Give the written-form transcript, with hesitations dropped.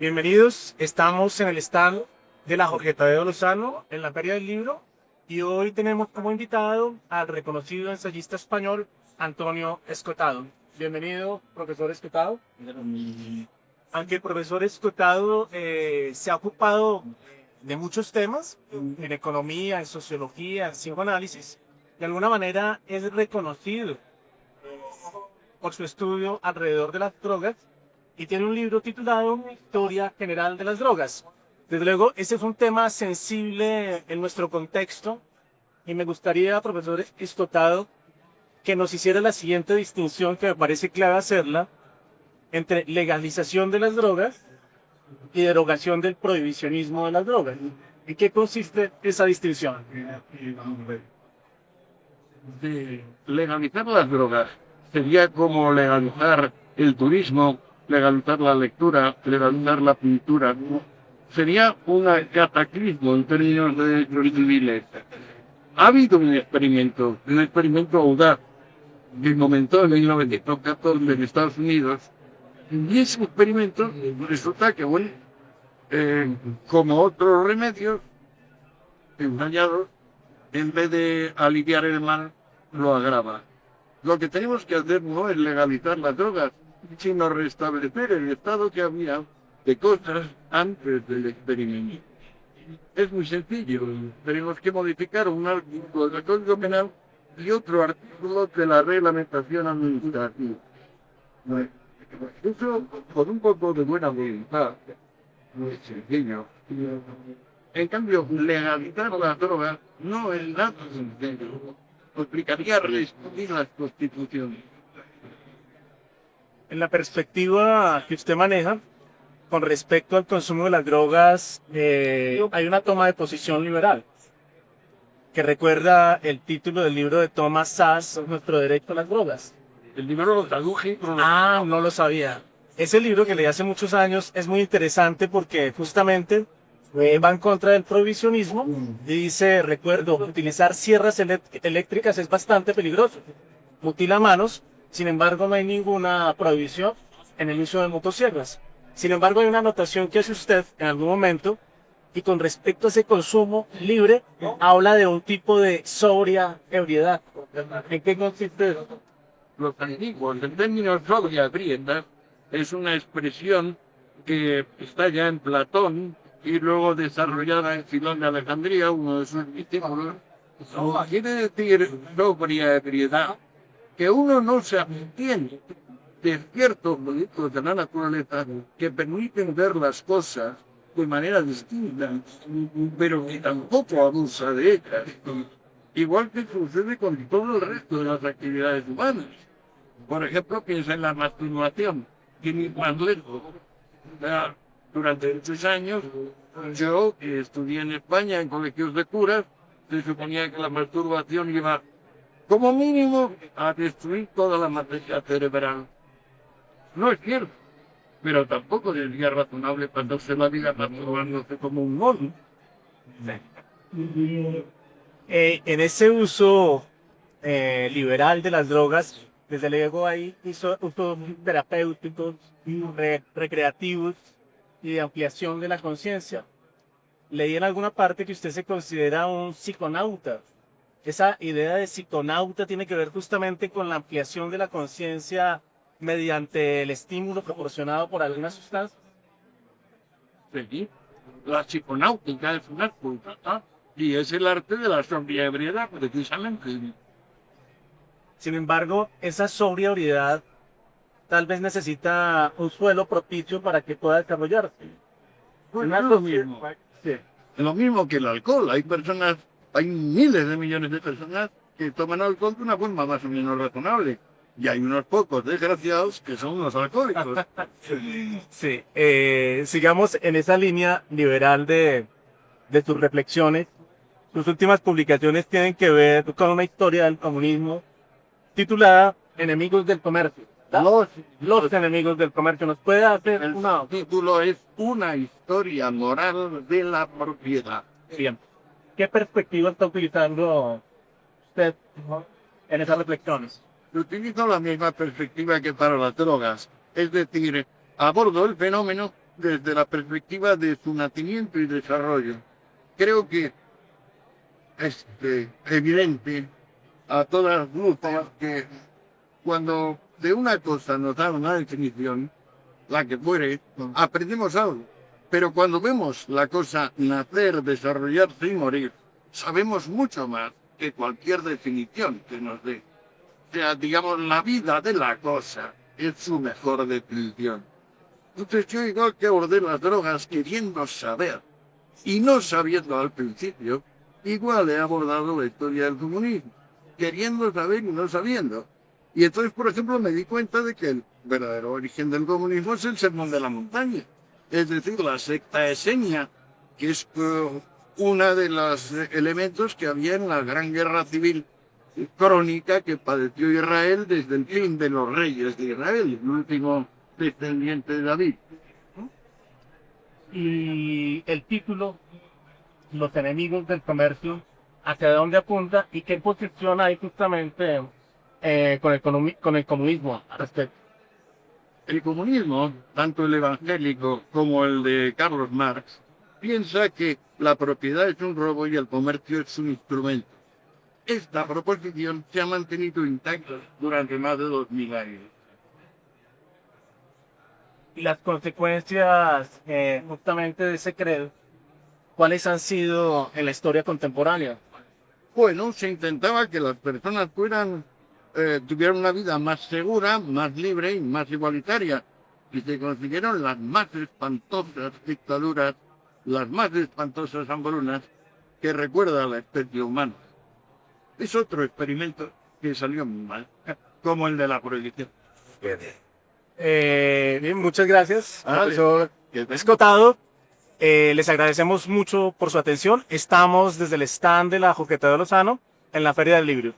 Bienvenidos, estamos en el stand de la Jorge Tadeo Lozano en la Feria del Libro y hoy tenemos como invitado al reconocido ensayista español Antonio Escotado. Bienvenido, profesor Escotado. Aunque el profesor Escotado se ha ocupado de muchos temas en economía, en sociología, en psicoanálisis, de alguna manera es reconocido por su estudio alrededor de las drogas y tiene un libro titulado Historia General de las Drogas. Desde luego, ese es un tema sensible en nuestro contexto y me gustaría, profesor Escotado, que nos hiciera la siguiente distinción que me parece clave hacerla entre legalización de las drogas y derogación del prohibicionismo de las drogas. ¿En qué consiste esa distinción? Legalizar las drogas sería como legalizar el turismo, legalizar la lectura, legalizar la pintura. Sería un cataclismo en términos de derechos civiles. Ha habido un experimento audaz que comenzó en 1914 en Estados Unidos, y ese experimento resulta que, bueno, como otros remedios ensayados, en vez de aliviar el mal, lo agrava. Lo que tenemos que hacer no es legalizar las drogas, sino restablecer el estado que había de cosas antes del experimento. Es muy sencillo. Tenemos que modificar un artículo del Código Penal y otro artículo de la reglamentación administrativa. Eso, con un poco de buena voluntad, muy sencillo. En cambio, legalizar las drogas no es nada sencillo. Implicaría reescribir las constituciones. En la perspectiva que usted maneja, con respecto al consumo de las drogas, hay una toma de posición liberal, que recuerda el título del libro de Thomas Szasz, Nuestro Derecho a las Drogas. El libro lo traduje. Ah, no lo sabía. Ese libro que leí hace muchos años es muy interesante porque justamente va en contra del prohibicionismo y dice, recuerdo, utilizar sierras eléctricas es bastante peligroso. Mutila manos, sin embargo no hay ninguna prohibición en el uso de motosierras. Sin embargo hay una anotación que hace usted en algún momento y con respecto a ese consumo libre habla de un tipo de sobria ebriedad. ¿En qué consiste eso? Los antiguos, en términos sobria ebriedad, es una expresión que está ya en Platón y luego desarrollada en Filón de Alejandría, uno de sus discípulos. Quiere decir sobria ebriedad que uno no se abstiene de ciertos productos de la naturaleza que permiten ver las cosas de manera distinta, pero que tampoco abusa de ellas. Igual que sucede con todo el resto de las actividades humanas. Por ejemplo, piensa en la masturbación, que ni más lejos. Durante muchos años, yo que estudié en España en colegios de curas, se suponía que la masturbación iba como mínimo a destruir toda la materia cerebral. No es cierto, pero tampoco sería razonable pasarse la vida masturbándose como un mono. En ese uso liberal de las drogas, desde luego hay usos terapéuticos, recreativos y de ampliación de la conciencia. Leí en alguna parte que usted se considera un psiconauta. Esa idea de psiconauta tiene que ver justamente con la ampliación de la conciencia mediante el estímulo proporcionado por alguna sustancia. Sí, la psiconáutica es una cultura y es el arte de la sobriedad, precisamente. Sin embargo, esa sobriedad tal vez necesita un suelo propicio para que pueda desarrollarse. Pues no es lo mismo. Sí. Es lo mismo que el alcohol. Hay miles de millones de personas que toman alcohol de una forma más o menos razonable. Y hay unos pocos desgraciados que son unos alcohólicos. Sí, sigamos en esa línea liberal de sus reflexiones. Sus últimas publicaciones tienen que ver con una historia del comunismo titulada Enemigos del Comercio. Los enemigos del comercio. ¿Nos puede hacer El una? título es Una historia moral de la propiedad. Bien. ¿Qué perspectiva está utilizando usted en esas reflexiones? Utilizo la misma perspectiva que para las drogas. Es decir, abordo el fenómeno desde la perspectiva de su nacimiento y desarrollo. Creo que es evidente a todas luces que cuando de una cosa nos dan una definición, la que fuere, aprendemos algo. Pero cuando vemos la cosa nacer, desarrollarse y morir, sabemos mucho más que cualquier definición que nos dé. O sea, digamos, la vida de la cosa es su mejor definición. Entonces yo, igual que abordé las drogas queriendo saber y no sabiendo al principio, igual he abordado la historia del comunismo, queriendo saber y no sabiendo. Y entonces, por ejemplo, me di cuenta de que el verdadero origen del comunismo es el sermón de la montaña. Es decir, la secta esenia, que es uno de los elementos que había en la gran guerra civil crónica que padeció Israel desde el fin de los reyes de Israel, el último descendiente de David. Y el título, Los enemigos del comercio, ¿hacia dónde apunta y qué posición hay justamente con el comunismo al respecto? El comunismo, tanto el evangélico como el de Carlos Marx, piensa que la propiedad es un robo y el comercio es un instrumento. Esta proposición se ha mantenido intacta durante más de 2000 años. Y las consecuencias justamente de ese credo, ¿cuáles han sido en la historia contemporánea? Bueno, se intentaba que las personas tuvieran una vida más segura, más libre y más igualitaria. Y se consiguieron las más espantosas dictaduras, las más espantosas hambrunas que recuerda a la especie humana. Es otro experimento que salió muy mal, como el de la prohibición. Bien, muchas gracias, Vale. profesor Escotado. Les agradecemos mucho por su atención. Estamos desde el stand de la Jorge Tadeo Lozano en la Feria del Libro.